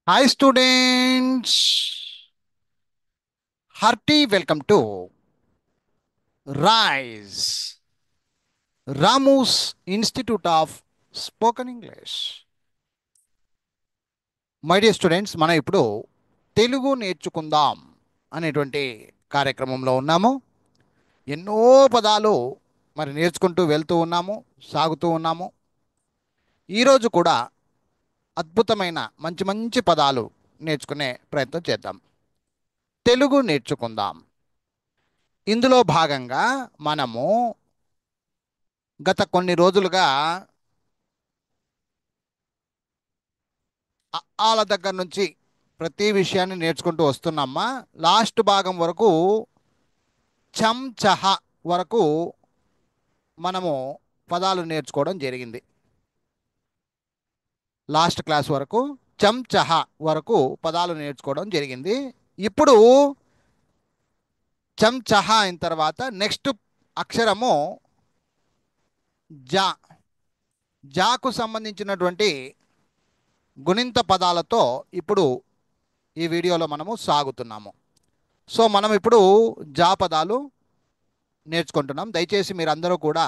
Hi students, hearty welcome to RISE, Ramu's Institute of Spoken English. My dear students, మనం ఇప్పుడు తెలుగు నేర్చుకుందాం అనేటువంటి కార్యక్రమంలో ఉన్నాము. ఎన్నో పదాలు మరి నేర్చుకుంటూ వెళ్తూ ఉన్నాము, సాగుతూ ఉన్నాము. ఈరోజు కూడా అద్భుతమైన మంచి మంచి పదాలు నేర్చుకునే ప్రయత్నం చేద్దాం. తెలుగు నేర్చుకుందాం. ఇందులో భాగంగా మనము గత కొన్ని రోజులుగా ఆల దగ్గర నుంచి ప్రతి విషయాన్ని నేర్చుకుంటూ వస్తున్నామ్మా. లాస్ట్ భాగం వరకు చహ వరకు మనము పదాలు నేర్చుకోవడం జరిగింది. లాస్ట్ క్లాస్ వరకు చహ వరకు పదాలు నేర్చుకోవడం జరిగింది. ఇప్పుడు చహ అయిన తర్వాత నెక్స్ట్ అక్షరము జా. జాకు సంబంధించినటువంటి గుణింత పదాలతో ఇప్పుడు ఈ వీడియోలో మనము సాగుతున్నాము. సో మనం ఇప్పుడు జా పదాలు నేర్చుకుంటున్నాం. దయచేసి మీరందరూ కూడా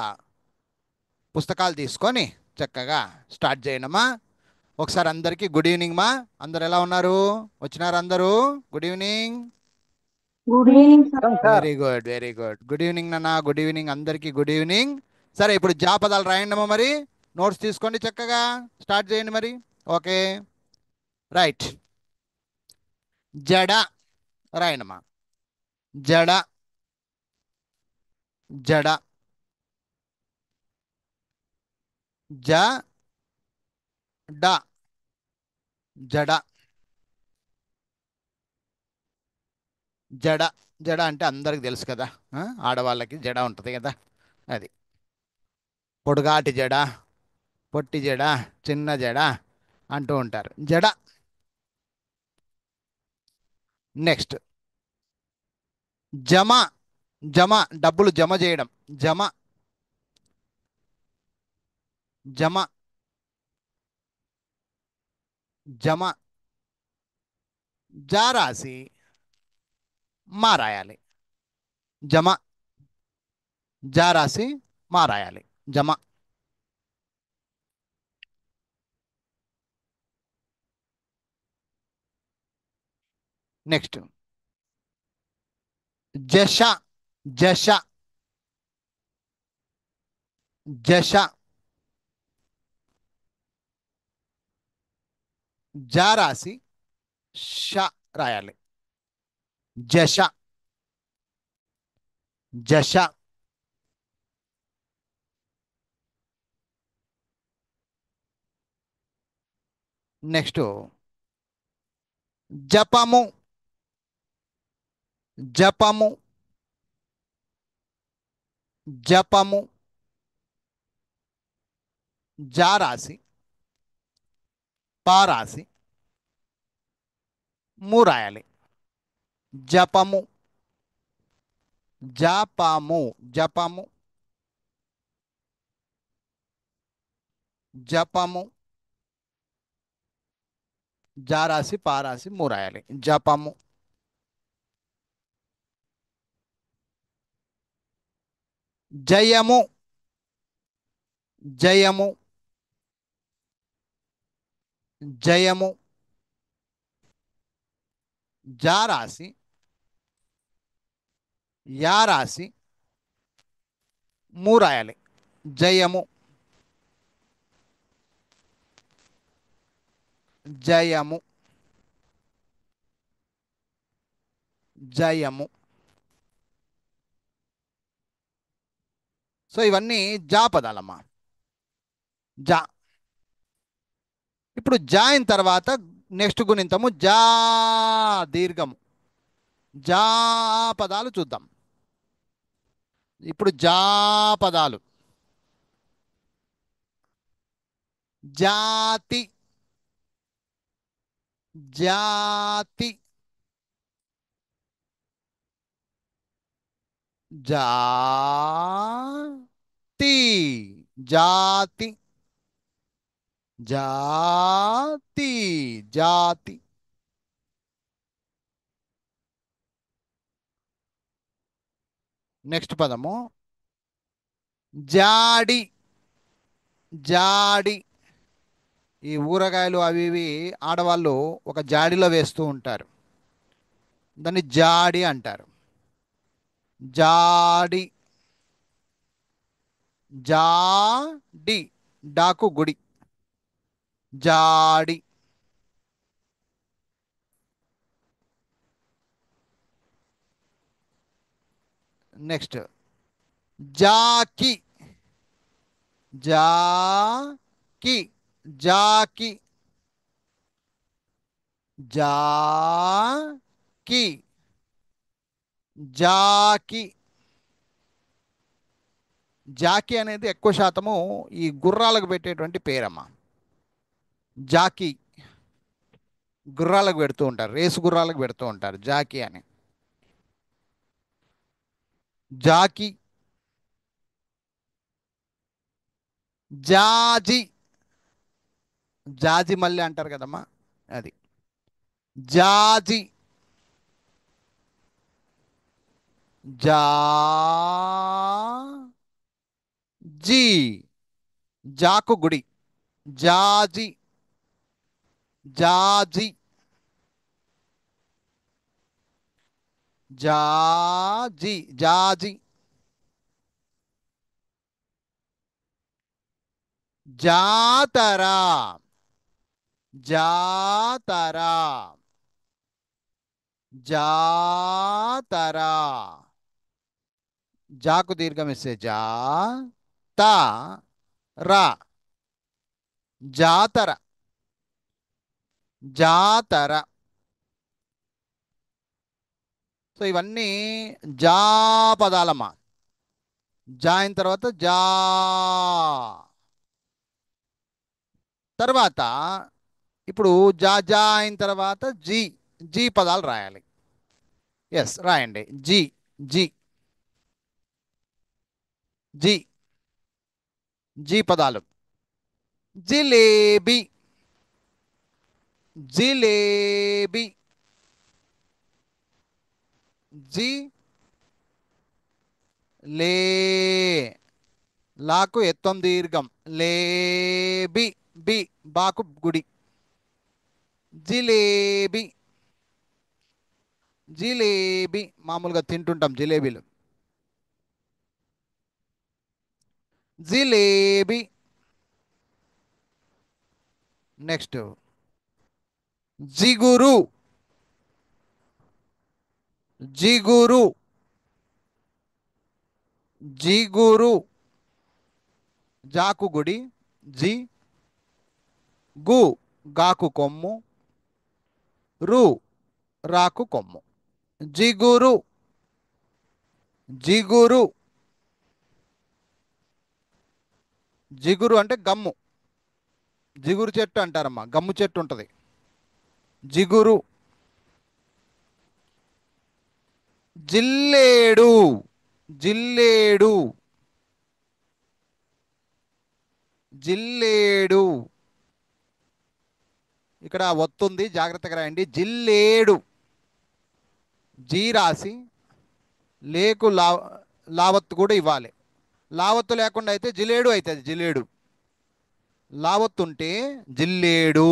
పుస్తకాలు తీసుకొని చక్కగా స్టార్ట్ చేయండమ్మా. ఒకసారి అందరికీ గుడ్ ఈవినింగ్ మా. అందరు ఎలా ఉన్నారు? వచ్చినారు అందరూ? Good evening. Good evening sir. Very good, very good. Good evening నాన్న, గుడ్ ఈవినింగ్ అందరికీ, గుడ్ ఈవినింగ్. సరే, ఇప్పుడు జా పదాలు రాయండమ్మా. మరి నోట్స్ తీసుకోండి, చక్కగా స్టార్ట్ చేయండి మరి. Okay, right. జడ రాయండమ్మా. జడ, జడ, జ డ, జడ, జడ. జడ అంటే అందరికి తెలుసు కదా, ఆడవాళ్ళకి జడ ఉంటుంది కదా. అది పొడుగాటి జడ, పొట్టి జడ, చిన్న జడ అంటూ ఉంటారు. జడ. నెక్స్ట్ జమ. జమ డబ్బులు జమ చేయడం. జమ, జమ, జమ. జా రాసి మా రాయాలి. జమ, జా రాసి మా రాయాలి. జమ. నెక్స్ట్ జష. జష, జష. జా రాసి ష రాయాలి. జష, జష. నెక్స్ట్ జపము. జపము, జపము. జా రాసి పా రాసి ము రాయాలి. జపము, జపము, జపము, జపము. జా రాసి పా రాసి ము రాయాలి. జపము. జయము. జయము, జయము. జా రాసి యా రాసి ము రాయాలి. జయము, జయము, జయము. సో ఇవన్నీ జా పదాలమ్మా. జా. ఇప్పుడు జా అయిన తర్వాత నెక్స్ట్ గుణింతము జా, దీర్ఘము. జా పదాలు చూద్దాం. ఇప్పుడు జా పదాలు. జాతి, జాతి, జాతి, జాతి, జాతి, జాతి. నెక్స్ట్ పదము జాడి. జాడి. ఈ ఊరగాయలు అవి ఇవి ఆడవాళ్ళు ఒక జాడిలో వేస్తూ ఉంటారు. దాన్ని జాడి అంటారు. జాడి. జాడి. డాకు గుడి. జాడి. నెక్స్ట్ జాకి. జాకి. జాకి. జాకి. జాకి. జాకీ అనేది ఎక్కువ శాతము ఈ గుర్రాలకు పెట్టేటువంటి పేరమ్మా. జాకీ. గుర్రాలకు పెడుతూ ఉంటారు, రేసు గుర్రాలకు పెడుతూ ఉంటారు జాకీ అని. జాకీ. జాజి. జాజి మల్లె అంటారు కదమ్మా, అది జాజి. జాజి. జాకు గుడి. జాజి. జాజి. జాజి. జాజి. జాతర. జాతర. జాతర. జాకు దీర్ఘం ఇస్తే జా త రా. జాతర. జాతర. సో ఇవన్నీ జా పదాలమ్మా. జా అయిన తర్వాత జా. తర్వాత ఇప్పుడు జా జా అయిన తర్వాత జీ. జీ పదాలు రాయాలి. ఎస్ రాయండి. జీ. జీ. జీ. జీ పదాలు. జిలేబీ. జిలేబీ. జీ లే. లాకు ఎత్తం దీర్ఘం లేబి. బి బాకు గుడి. జిలేబీ. జిలేబీ మామూలుగా తింటుంటాం జిలేబీలు. జిలేబీ. నెక్స్ట్ జిగురు. జిగురు. జిగురు. జాకు గుడి. జి. గు గాకు కొమ్ము. రు రాకు కొమ్ము. జిగురు. జిగురు. జిగురు అంటే గమ్ము. జిగురు చెట్టు అంటారమ్మా, గమ్ము చెట్టు ఉంటుంది. జిగురు. జిల్లేడు. జిల్లేడు. జిల్లేడు. ఇక్కడ ఒత్తుంది, జాగ్రత్తగా రాయండి. జిల్లేడు. జీ రాసి లేకు లావత్తు కూడా ఇవ్వాలి. లావత్తు లేకుండా అయితే జిలేడు అవుతుంది. జిలేడు. లావత్తు ఉంటే జిల్లేడు.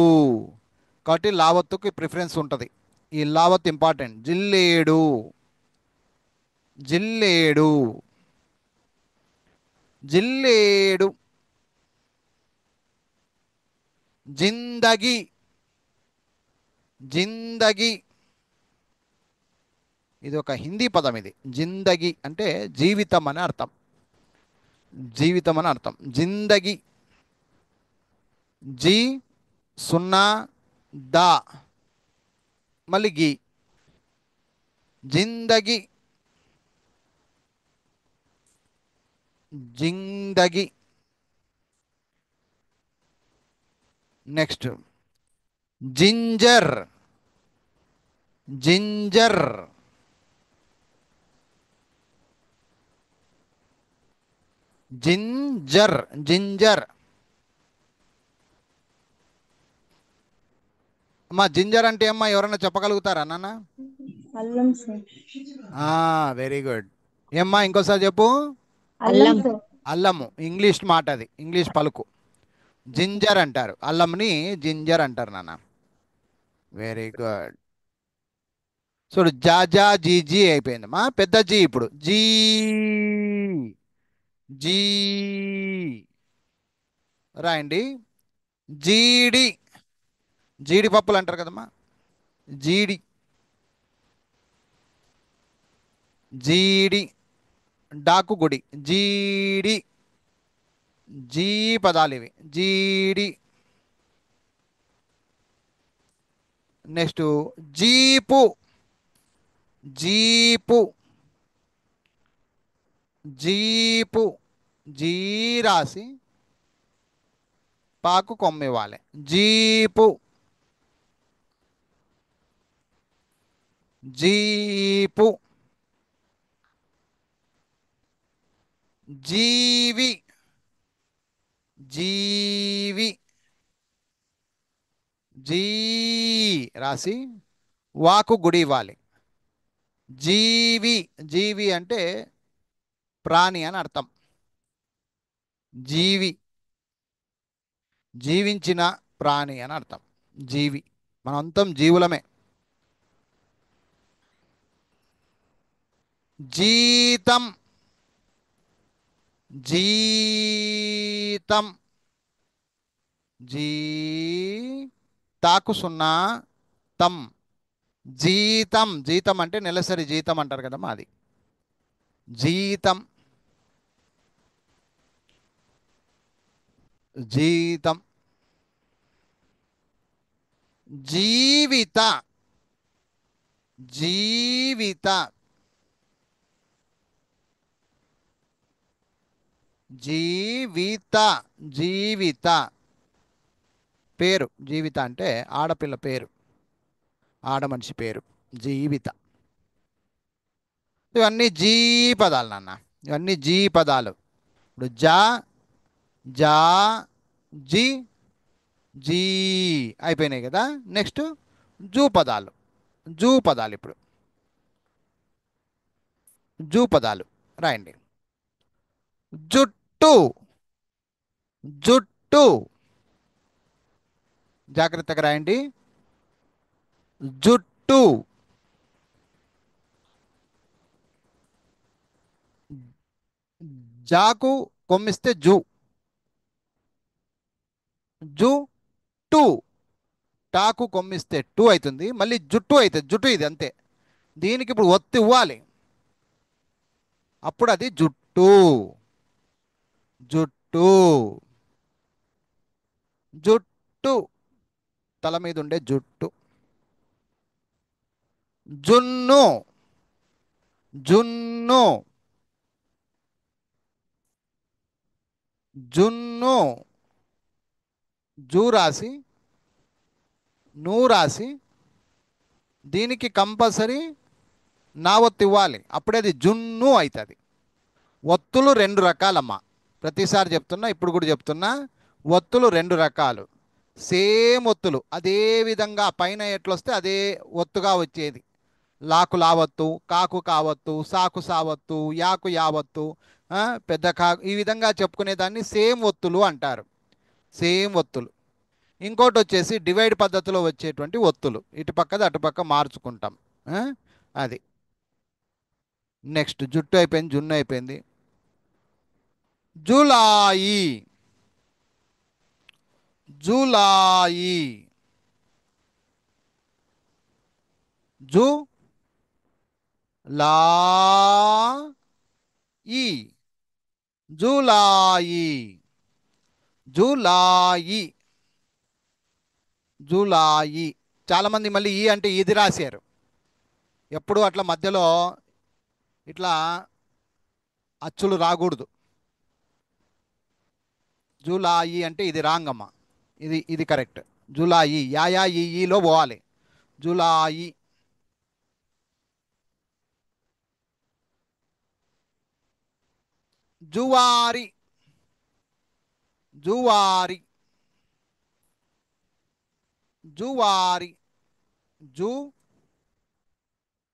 కాబట్టి లావత్తుకి ప్రిఫరెన్స్ ఉంటుంది. ఈ లావత్తు ఇంపార్టెంట్. జిల్లేడు. జిల్లేడు. జిల్లేడు. జిందగి. జిందగి. ఇది ఒక హిందీ పదం. ఇది జిందగి అంటే జీవితం అని అర్థం. జీవితం అని అర్థం. జిందగి. జీ సున్నా దా మళ్ళీ గి. జిందగి. జిందగి. Next ginger. Ginger. Ginger. Ginger. అమ్మా జింజర్ అంటే అమ్మా ఎవరైనా చెప్పగలుగుతారా నాన్న? అల్లం సార్. Very good. ఏమ్మా ఇంకోసారి చెప్పు. అల్లం సార్. అల్లము ఇంగ్లీష్ మాట, అది ఇంగ్లీష్ పలుకు. జింజర్ అంటారు, అల్లంని జింజర్ అంటారు నాన్న. Very good. చూడు జా జా జీ జీ అయిపోయిందమ్మా, పెద్ద జీ. ఇప్పుడు జీ జీ రాయండి. జీడి, జీడిపప్పులు అంటారు కదమ్మా. జీడి, జీడి. డాకు గుడి, జీడి. జీ పదాలు ఇవి, జీడి. Next jeep, jeep, jeep. జీ రాసి పాకు కొమ్మివ్వాలి. Jeep, jeep. జీవి, జీవి. జీ రాసి వాకు గుడి ఇవ్వాలి. జీవి, జీవి అంటే ప్రాణి అని అర్థం. జీవి, జీవించిన ప్రాణి అని అర్థం. జీవి, మనంతం జీవులమే. జీతం, జీతం. జీ తాకు సున్నా తం, జీతం. జీతం అంటే నెలసరి జీతం అంటారు కదమ్మా, అది జీతం. జీతం. జీవిత, జీవిత. జీవిత, జీవిత. పేరు జీవిత అంటే ఆడపిల్ల పేరు, ఆడ మనిషి పేరు జీవిత. ఇవన్నీ జీ పదాలు నాన్న, ఇవన్నీ జీ పదాలు. ఇప్పుడు జా, జా, జీ, జీ అయిపోయినాయి కదా. నెక్స్ట్ జూ పదాలు, జూ పదాలు. ఇప్పుడు జూ పదాలు రాయండి. జుట్టు, జుట్టు. జాగ్రత్తగా రాయండి. జుట్టు. జాకు కొమ్మిస్తే జూ, జు టు. టాకు కొమ్మిస్తే టూ అవుతుంది, మళ్ళీ జుట్టు అవుతుంది. జుట్టు ఇది అంతే. దీనికి ఇప్పుడు ఒత్తి ఇవ్వాలి, అప్పుడు అది జుట్టు. జుట్టు, జుట్టు. తల మీద ఉండే జుట్టు. జున్ను, జున్ను, జున్ను. జూ రాసి నూ రాసి దీనికి కంపల్సరీ నా ఒత్తి ఇవ్వాలి, అప్పుడే అది జున్ను అవుతుంది. ఒత్తులు రెండు రకాలమ్మా, ప్రతిసారి చెప్తున్నా, ఇప్పుడు కూడా చెప్తున్నా. ఒత్తులు రెండు రకాలు. సేమ్ ఒత్తులు అదే విధంగా పైన ఎట్లొస్తే అదే ఒత్తుగా వచ్చేది. లాకు లావత్తు, కాకు కావత్తు, సాకు సావత్తు, యాకు యావత్తు, పెద్ద కాకు, ఈ విధంగా చెప్పుకునే దాన్ని సేమ్ ఒత్తులు అంటారు. సేమ్ ఒత్తులు. ఇంకోటి వచ్చేసి డివైడ్ పద్ధతిలో వచ్చేటువంటి ఒత్తులు, ఇటు పక్కది అటుపక్క మార్చుకుంటాం. ఆ? అది. నెక్స్ట్ జుట్టు అయిపోయింది, జున్ను అయిపోయింది. జూలాయి, జూలాయి. జూ లా ఈ, జూలాయి, జూలాయి, జూలాయి. చాలామంది మళ్ళీ ఈ అంటే ఇది రాశారు. ఎప్పుడు అట్లా మధ్యలో ఇట్లా అచ్చులు రాకూడదు. జూలాయి అంటే ఇది రాంగమ్మ, ఇది కరెక్ట్. జూలాయి యాయా ఈలో పోవాలి. జూలాయి. జువారి, జువారి, జువారి. జు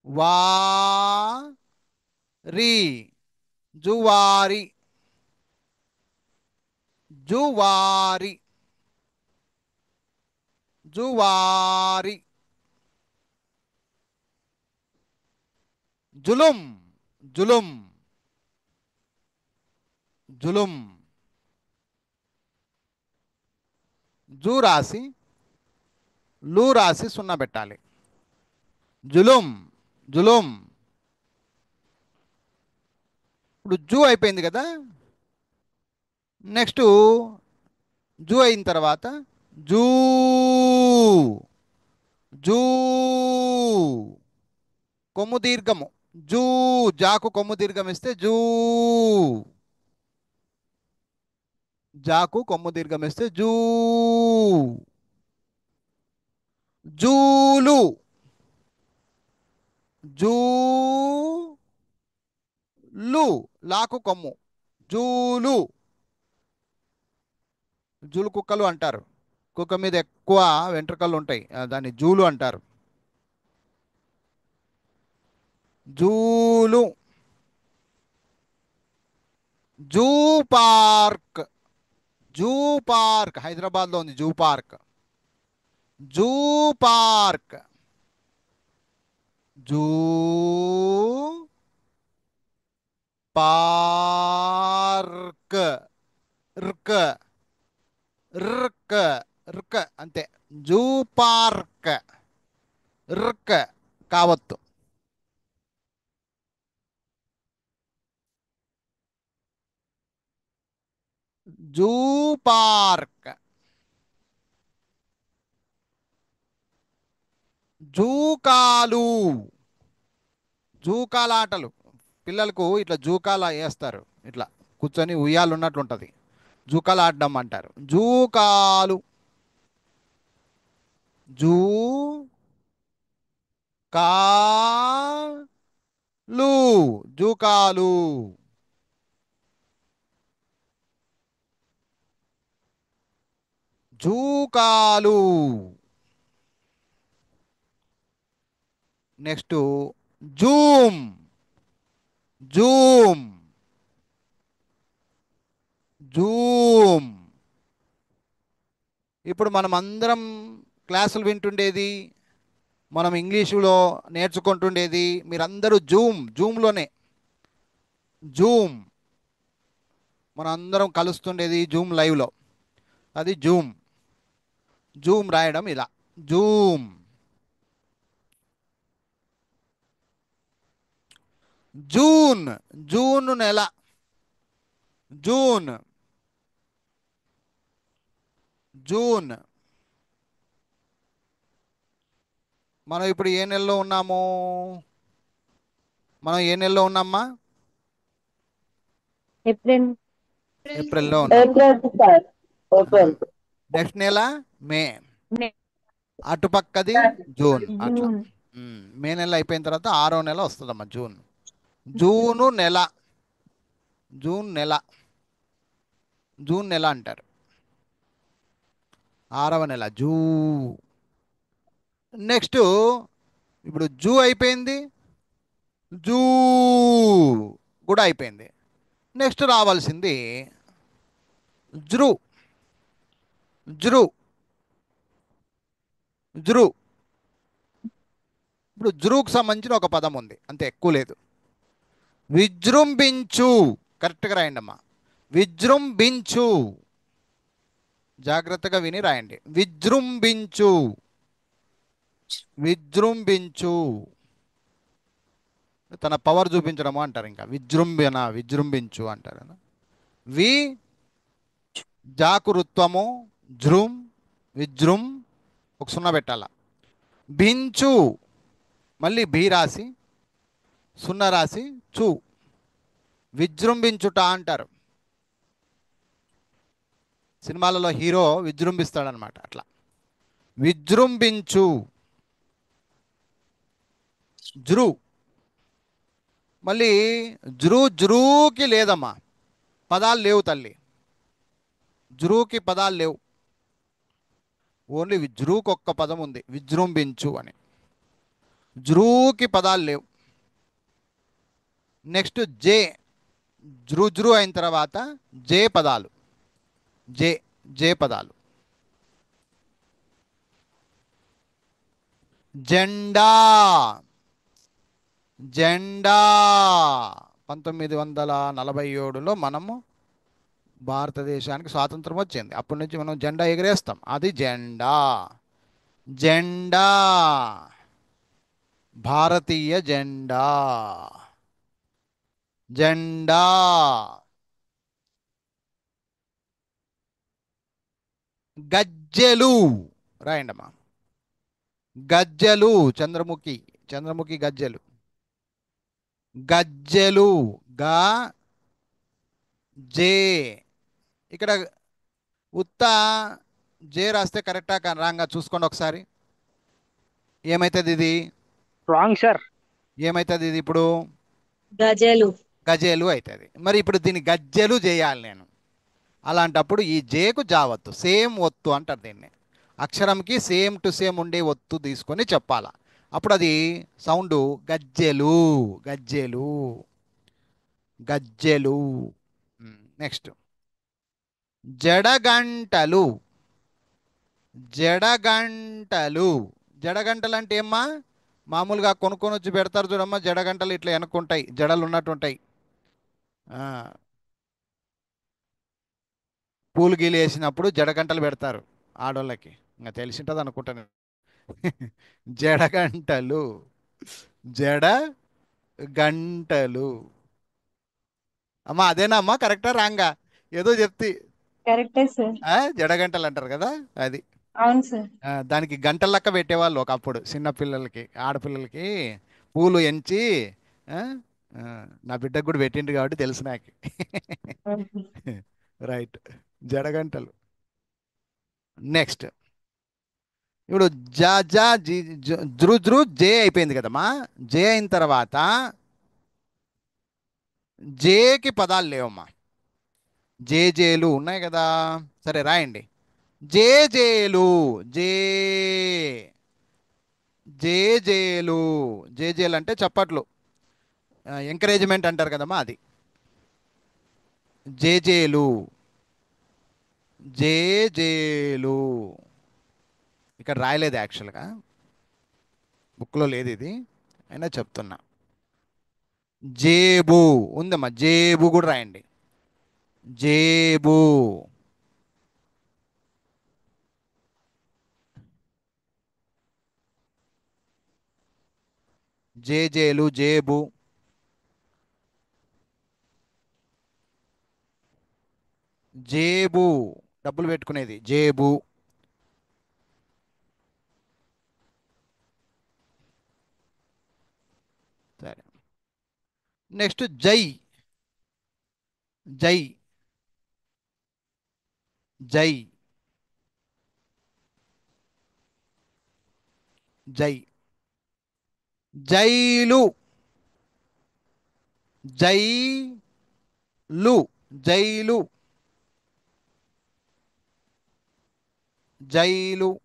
వా రి, జువారి జువారి జువారి జులుం జులుం జులుం జూ రాసి లూ రాసి సున్నా పెట్టాలి. జులుం జులుం. ఇప్పుడు జూ అయిపోయింది కదా. నెక్స్ట్ జూ అయిన తర్వాత జూ జూ కొమ్ము దీర్ఘము జూ. జాకు కొమ్ము దీర్ఘం ఇస్తే జూ. జాకు కొమ్ము దీర్ఘం ఇస్తే జూ. జూలు జూలు లాకు కొమ్ము జూలు. జూలు కుక్కలు అంటారు. కుక్క మీద ఎక్కువ వెంట్రుకలు ఉంటాయి, దాన్ని జూలు అంటారు. జూలు. జూ పార్క్ జూ పార్క్ హైదరాబాద్లో ఉంది zoo park. Zoo park zoo park. ర్క్ ర్క్ ర్క్ అంతే. Zoo park. ర్క్ కావత్తు. Zoo park. జూకాలు జూకాలాటలు. పిల్లలకు ఇట్లా జూకాల వేస్తారు, ఇట్లా కూర్చొని ఉయ్యాలు ఉన్నట్లు ఉంటుంది. జూకాలు ఆడడం అంటారు. జూకాలు జూ కాలు జూకాలు. జూకాలు. Next zoom zoom zoom. ఇప్పుడు మనం అందరం క్లాసులు వింటుండేది, మనం ఇంగ్లీషులో నేర్చుకుంటుండేది మీరందరూ జూమ్లోనే. జూమ్ మనందరం కలుస్తుండేది జూమ్ లైవ్లో, అది జూమ్. జూమ్ రాయడం ఇలా జూమ్. జూన్ జూన్ నెల జూన్ జూన్. మనం ఇప్పుడు ఏ నెలలో ఉన్నాము? మనం ఏ నెలలో ఉన్నామ్మా? ఏప్రిల్. ఏప్రిల్లో ఉన్నాం. నెక్స్ట్ నెల మే, అటుపక్కది జూన్. అట్లా జూన్. మే నెల అయిపోయిన తర్వాత 6వ నెల వస్తుందమ్మా జూన్. జూను నెల జూన్ నెల జూన్ నెల అంటారు. 6వ నెల జూ. నెక్స్ట్ ఇప్పుడు జూ అయిపోయింది, జూ కూడా అయిపోయింది. నెక్స్ట్ రావాల్సింది జృ జృ జృ. ఇప్పుడు జృకు సంబంధించిన ఒక పదం ఉంది, అంతే, ఎక్కువ లేదు. విజృంభించు. కరెక్ట్గా రాయండి అమ్మా. విజృంభించు. జాగ్రత్తగా విని రాయండి. విజృంభించు విజృంభించు. తన పవర్ చూపించడము అంటారు. ఇంకా విజృంభించు అంటారు. వి జాకృత్వము జృం విజృం ఒక సున్నా పెట్టాల. భించు మళ్ళీ భీ రాసి సున్నా రాసి చు. విజృంభించుట అంటారు. సినిమాలలో హీరో విజృంభిస్తాడనమాట. అట్లా విజృంభించు. జృ మళ్ళీ జృకి లేదమ్మా, పదాలు లేవు తల్లి. జృకి పదాలు లేవు, ఓన్లీ జృకు ఒక్క పదం ఉంది, విజృంభించు అని. జృకి పదాలు లేవు. నెక్స్ట్ జే జృ జృ అయిన తర్వాత జే పదాలు. జే జే పదాలు. జెండా. జెండా. 1947లో మనము భారతదేశానికి స్వాతంత్రం వచ్చింది. అప్పటి నుంచి మనం జెండా ఎగరేస్తాం. అది జెండా. జెండా. భారతీయ జెండా. జెండా. గజ్జెలు. రాయండమ్మా. గజ్జెలు. చంద్రముఖి. చంద్రముఖి గజ్జెలు. గజ్జెలు. గా జే. ఇక్కడ ఉత్త జే రాస్తే కరెక్టా రాంగా చూసుకోండి ఒకసారి. ఏమవుతుంది ఇది? Wrong sir. ఏమవుతుంది ఇది ఇప్పుడు? గజలు. గజేలు అవుతుంది. మరి ఇప్పుడు దీన్ని గజ్జెలు చేయాలి నేను. అలాంటప్పుడు ఈ జేకు జావత్తు సేమ్ ఒత్తు అంటారు దీన్ని. అక్షరంకి సేమ్ టు సేమ్ ఉండే ఒత్తు తీసుకొని చెప్పాలా. అప్పుడు అది సౌండ్ గజ్జెలు. గజ్జెలు. గజ్జెలు. నెక్స్ట్ జడగంటలు. జడగంటలు. జడగంటలు అంటే ఏమ్మా? మామూలుగా కొనుక్కొని వచ్చి పెడతారు చూడమ్మా జడగంటలు. ఇట్లా వెనుకుంటాయి, జడలు ఉన్నట్టు ఉంటాయి. పూలు గీలు వేసినప్పుడు జడగంటలు పెడతారు ఆడోళ్ళకి. ఇంకా తెలిసింటుంది అనుకుంటాను. జడగంటలు. జడ గంటలు. అమ్మా అదేనా అమ్మా? కరెక్టా రాంగా? ఏదో చెప్తి. కరెక్టే సార్. జడగంటలు అంటారు కదా అది. అవును సార్. దానికి గంటల లెక్క పెట్టేవాళ్ళు ఒకప్పుడు చిన్న పిల్లలకి, ఆడపిల్లలకి పూలు ఎంచి. ఆ, ఆ, నా బిడ్డకు కూడా పెట్టిండు కాబట్టి తెలుసు నాకు. రైట్. జడగంటలు. నెక్స్ట్ ఇప్పుడు జా జా జీ జృ జృ జే అయిపోయింది కదమ్మా. జే అయిన తర్వాత జేకి పదాలు లేవమ్మా. జేజేలు ఉన్నాయి కదా. సరే రాయండి. జేజేలు. జే జేజేలు. జేజేలు అంటే చప్పట్లు, ఎంకరేజ్మెంట్ అంటారు కదమ్మా అది. జేజేలు. జేజేలు. ఇక్కడ రాయలేదు యాక్చువల్గా, బుక్లో లేదు ఇది, అయినా చెప్తున్నా. జేబు ఉందమ్మా. జేబు కూడా రాయండి. జేబు. జేజేలు. జేబు. జేబు డబ్బులు పెట్టుకునేది జేబు. సరే. నెక్స్ట్ జై. జై. జై. జై. Jail. Jail. Jail. Jail.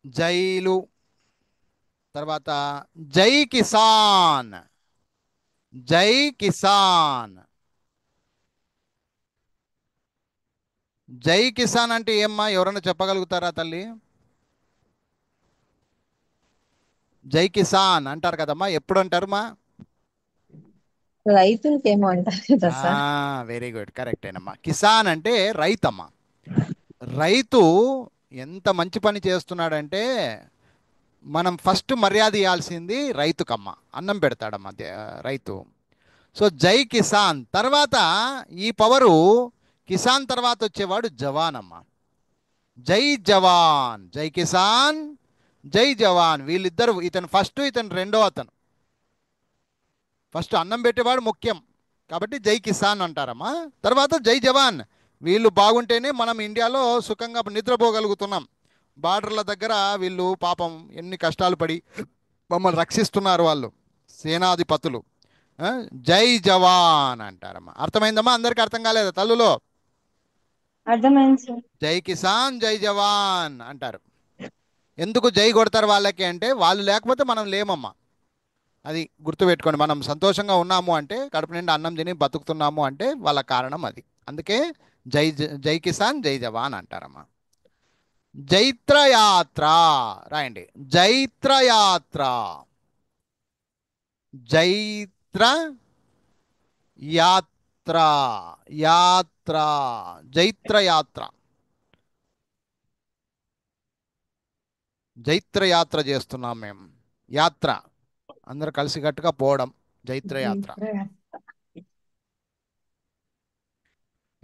Jail. తర్వాత జై కిసాన్. జై కిసాన్. జై కిసాన్ అంటే ఏమ్మా? ఎవరైనా చెప్పగలుగుతారా తల్లి? జై కిసాన్ అంటారు కదమ్మా. ఎప్పుడు అంటారుమా? రైతులకేమో అంటారు కదా సార్. వెరీ గుడ్, కరెక్టేనమ్మా. కిసాన్ అంటే రైతమ్మా. రైతు ఎంత మంచి పని చేస్తున్నాడంటే మనం ఫస్ట్ మర్యాద ఇవ్వాల్సింది రైతుకమ్మ. అన్నం పెడతాడమ్మా రైతు. సో జై కిసాన్. తర్వాత ఈ పవరు కిసాన్ తర్వాత వచ్చేవాడు జవాన్ అమ్మ. జై జవాన్. జై కిసాన్, జై జవాన్. వీళ్ళిద్దరు, ఇతను ఫస్ట్, ఇతను రెండో. అతను ఫస్ట్ అన్నం పెట్టేవాడు ముఖ్యం కాబట్టి జై కిసాన్ అంటారమ్మా. తర్వాత జై జవాన్. వీళ్ళు బాగుంటేనే మనం ఇండియాలో సుఖంగా నిద్రపోగలుగుతున్నాం. బార్డర్ల దగ్గర వీళ్ళు పాపం ఎన్ని కష్టాలు పడి మమ్మల్ని రక్షిస్తున్నారు వాళ్ళు, సేనాధిపతులు. జై జవాన్ అంటారమ్మా. అర్థమైందమ్మా? అందరికీ అర్థం కాలేదా తల్లులో? అర్థమైంది సార్. జై కిసాన్, జై జవాన్ అంటారు. ఎందుకు జై కొడతారు వాళ్ళకి అంటే వాళ్ళు లేకపోతే మనం లేమమ్మా. అది గుర్తుపెట్టుకోండి. మనం సంతోషంగా ఉన్నాము అంటే, కడుపు నిండా అన్నం తిని బతుకుతున్నాము అంటే వాళ్ళ కారణం అది. అందుకే జై కిసాన్ జై జవాన్ అంటారమ్మా. జైత్రయాత్ర రాయండి. జైత్రయాత్ర. జైత్ర యాత్ర. యాత్ర. జైత్రయాత్ర. జైత్రయాత్ర చేస్తున్నాం మేము. యాత్ర అందరూ కలిసికట్టుగా పోవడం జైత్రయాత్ర.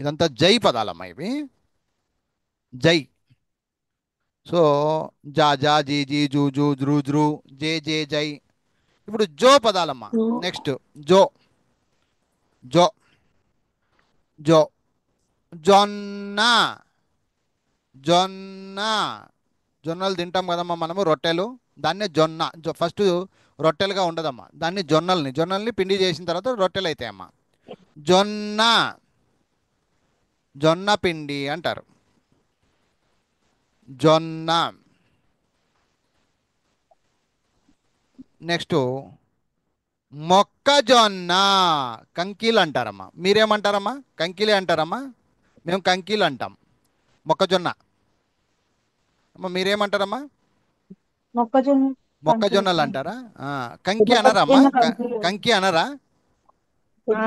ఇదంతా జై పదాలమ్మా ఇవి. జై. సో జా జా జీ జీ జూ జూ జ్రూ జ్రూ జే జే జై. ఇప్పుడు జో పదాలమ్మా. నెక్స్ట్ జో. జో. జో. జొన్న. జొన్న. జొన్నలు తింటాం కదమ్మా మనము, రొట్టెలు. దాన్నే జొన్న. ఫస్ట్ రొట్టెలుగా ఉండదమ్మా, దాన్ని జొన్నల్ని పిండి చేసిన తర్వాత రొట్టెలు అవుతాయమ్మా. జొన్న. జొన్న పిండి అంటారు. జొన్న. నెక్స్ట్ మొక్కజొన్న. కంకీలు అంటారమ్మా. మీరేమంటారమ్మా? కంకిలే అంటారమ్మా. మేము కంకీలు అంటాం. మొక్కజొన్న. అమ్మా మీరేమంటారమ్మా? మొక్కజొన్న కంకులు. మొక్కజొన్నలు అంటారా? కంకి అనరా అమ్మా? మొక్కజొన్న కంకులు. కంకి అనరా?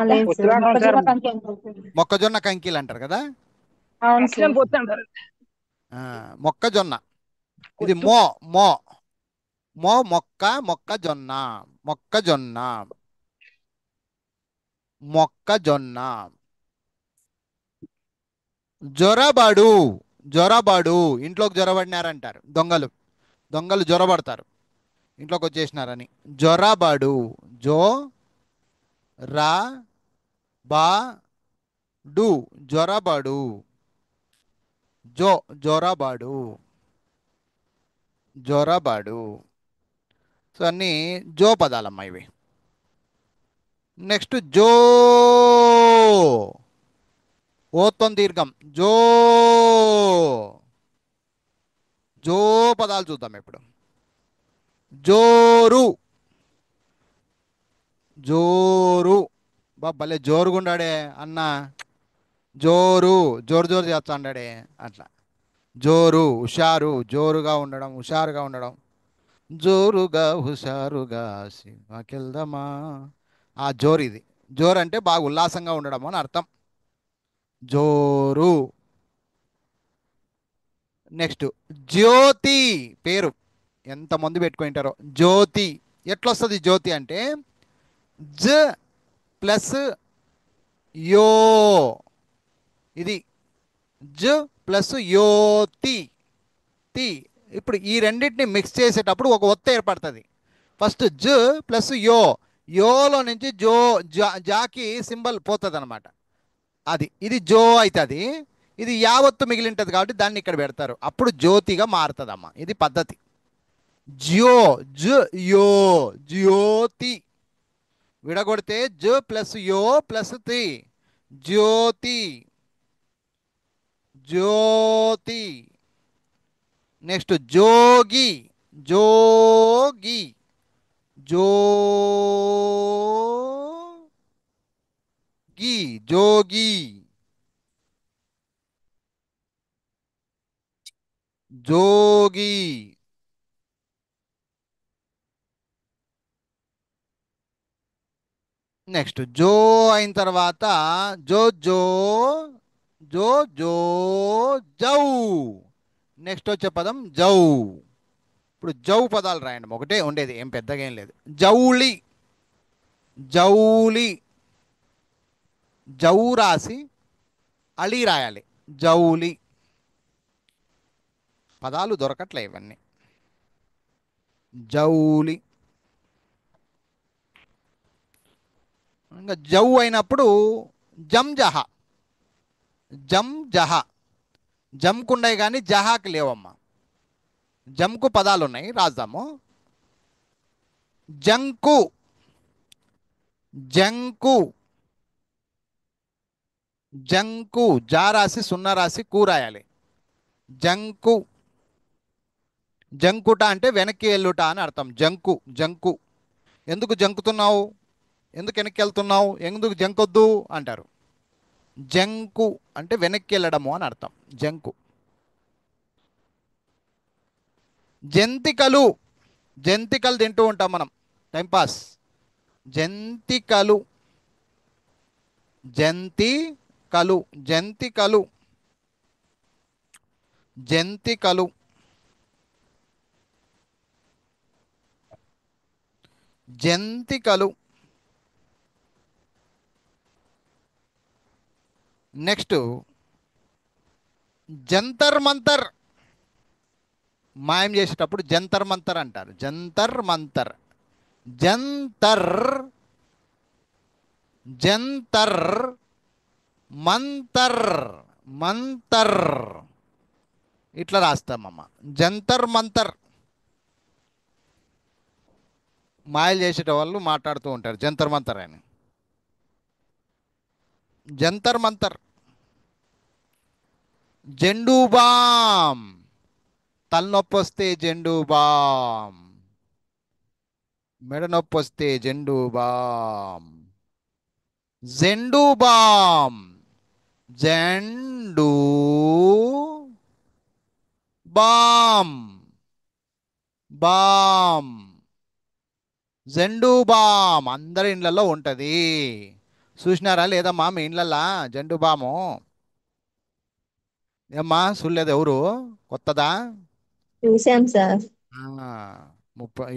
లేదు సార్, మొక్కజొన్న కంకి అంటారు. మొక్కజొన్న కంకీలు అంటారు కదా. అవును సార్. మొక్కజొన్న. ఇది మో. మో. మో మొక్క. మొక్కజొన్న. మొక్కజొన్న. మొక్కజొన్న. జొరబడు. జొరబడు. ఇంట్లోకి జొరబడినారంటారు దొంగలు. దొంగలు జొరబడతారు ఇంట్లోకి వచ్చేసినారని. జొరబడు. జో రా బా డు. జొరబడు. జొరబడు. జొరబడు. సో అన్నీ జో పదాలమ్మా ఇవి. నెక్స్ట్ జో. ఓత్తం దీర్ఘం. జో. జో పదాలు చూద్దాం ఇప్పుడు. జోరు. జోరు. భలే జోరుగుండాడే అన్న. జోరు. జోరు జోరు చేస్తాడాడే అట్లా. జోరు. హుషారు. జోరుగా ఉండడం, హుషారుగా ఉండడం. జోరుగా హుషారుగా సినిమాకెళ్దామా. ఆ జోరు ఇది. జోరు అంటే బాగా ఉల్లాసంగా ఉండడం అని అర్థం. జోరు. నెక్స్ట్ జ్యోతి. పేరు ఎంతమంది పెట్టుకుంటారో. జ్యోతి. ఎట్లొస్తుంది జ్యోతి అంటే, జ ప్లస్ యో. ఇది జ ప్లస్ యోతి. తి. ఇప్పుడు ఈ రెండింటిని మిక్స్ చేసేటప్పుడు ఒక ఒత్త ఏర్పడుతుంది. ఫస్ట్ జ ప్లస్ యో. యోలో నుంచి జో జాకి సింబల్ పోతుంది అనమాట. అది ఇది జో అవుతుంది. ఇది యావత్తు మిగిలింటది కాబట్టి దాన్ని ఇక్కడ పెడతారు. అప్పుడు జ్యోతిగా మారుతుందమ్మా. ఇది పద్ధతి. జ్యో. జ యో. జ్యోతి. విడగొడితే జ ప్లస్ యో ప్లస్ తి. జ్యోతి. జ్యోతి. నెక్స్ట్ జోగి. జోగి. జోగి. జోగి. జోగి. నెక్స్ట్ జో అయిన తర్వాత జో జో. జో జో. జౌ. నెక్స్ట్ వచ్చే పదం జౌ. ఇప్పుడు జౌ పదాలు రాయండి. ఒకటే ఉండేది, ఏం పెద్దగా ఏం లేదు. జౌలి. జౌలి. జౌ రాసి అలి రాయాలి. జౌలి. పదాలు దొరకట్లే ఇవన్నీ. జౌలి. ఇంకా జౌ అయినప్పుడు జం జహ. జం జహ. జంకుండయి కానీ జహాకి లేవమ్మా. జంకు పదాలు ఉన్నాయి, రాద్దాము. జంకు. జంకు. జంకు. జా రాసి సున్నా రాసి కూ రాయాలి. జంకు. జంకుట అంటే వెనక్కి వెళ్ళుట అని అర్థం. జంకు. జంకు. ఎందుకు జంకుతున్నావు, ఎందుకు వెనక్కి వెళ్తున్నావు, ఎందుకు జంకొద్దు అంటారు. జంకు అంటే వెనక్కి వెళ్ళడము అని అర్థం. జంకు. జంతికలు, జంతికలు తింటూ ఉంటాం మనం టైంపాస్. జంతికలు, జంతికలు, జంతికలు, జంతికలు, జంతికలు. నెక్స్ట్ జంతర్ మంతర్. మాయం చేసేటప్పుడు జంతర్ మంతర్ అంటారు. జంతర్ మంతర్. జంతర్, జంతర్ మంతర్, మంతర్ ఇట్లా రాస్తామమ్మ. జంతర్ మంతర్. మాయలు చేసేట వాళ్ళు మాట్లాడుతూ ఉంటారు జంతర్ మంతర్ అని. జంతర్ మంతర్. జెండూ బామ్. తలనొప్పి వస్తే జెండూ బామ్, మెడ నొప్పి వస్తే Zandu balm. Zandu balm. Zandu balm, balm. Zandu balm అందరి ఇండ్లలో ఉంటుంది. చూసినారా లేదమ్మా మీ ఇండ్లల్లా జెండూ బాము? ఏమ్మా చూడలేదు ఎవరు? కొత్తదా? చూసాం సార్. ఆ,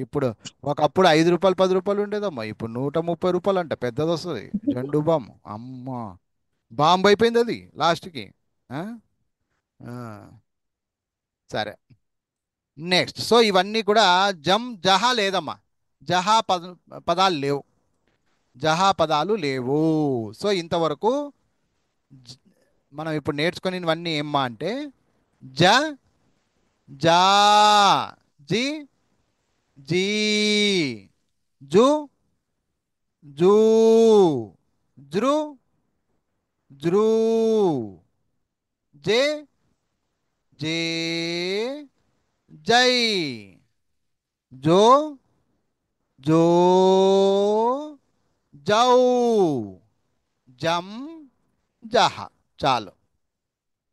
ఇప్పుడు ఒకప్పుడు 5 రూపాయలు 10 రూపాయలు ఉండేదమ్మా, ఇప్పుడు 130 రూపాయలు అంట పెద్దది వస్తుంది జెండూ బామ్. అమ్మా, బాంబు అయిపోయింది అది లాస్ట్కి. ఆ? ఆ, సరే. నెక్స్ట్. సో ఇవన్నీ కూడా జహా లేదమ్మా. జహా పదాలు లేవు. జహా పదాలు లేవు. సో ఇంతవరకు జ- మనం ఇప్పుడు నేర్చుకునేవన్నీ ఏమ్మా అంటే జ, జా, జి, జీ, జు, జూ, జృ, జృ, జే, జే, జై, జో, జో, జౌ, జం, జహ. చాలు.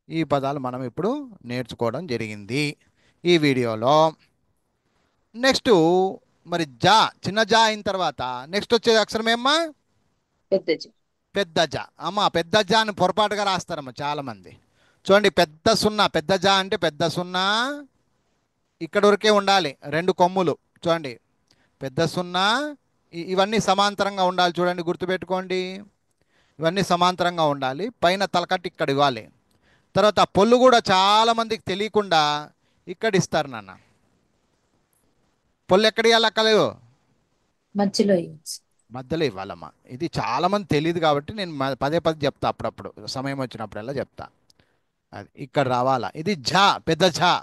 ఈ పదాలు మనం ఇప్పుడు నేర్చుకోవడం జరిగింది ఈ వీడియోలో. నెక్స్ట్ మరి జా, చిన్న జా అయిన తర్వాత నెక్స్ట్ వచ్చే అక్షరం ఏమ్మా? పెద్ద జ. పెద్ద జా. అమ్మ పెద్ద జా అని పొరపాటుగా రాస్తారమ్మా చాలామంది. చూడండి, పెద్ద సున్నా. పెద్ద జా అంటే పెద్ద సున్నా ఇక్కడ వరకే ఉండాలి, 2 కొమ్ములు. చూడండి, పెద్ద సున్నా. ఇవన్నీ సమాంతరంగా ఉండాలి. చూడండి, గుర్తుపెట్టుకోండి. ఇవన్నీ సమాంతరంగా ఉండాలి. పైన తలకట్టు ఇక్కడ ఇవ్వాలి. తర్వాత ఆ పొల్లు కూడా చాలా మందికి తెలియకుండా ఇక్కడ ఇస్తారు నాన్న. పొల్లు ఎక్కడ ఇవ్వాలి అక్కలేదు? మధ్యలో మధ్యలో ఇవ్వాలమ్మా. ఇది చాలా మంది తెలియదు కాబట్టి నేను పదే పదే చెప్తా, అప్పుడప్పుడు సమయం వచ్చినప్పుడల్లా చెప్తా. అది ఇక్కడ రావాలా. ఇది ఝా, పెద్ద ఝా.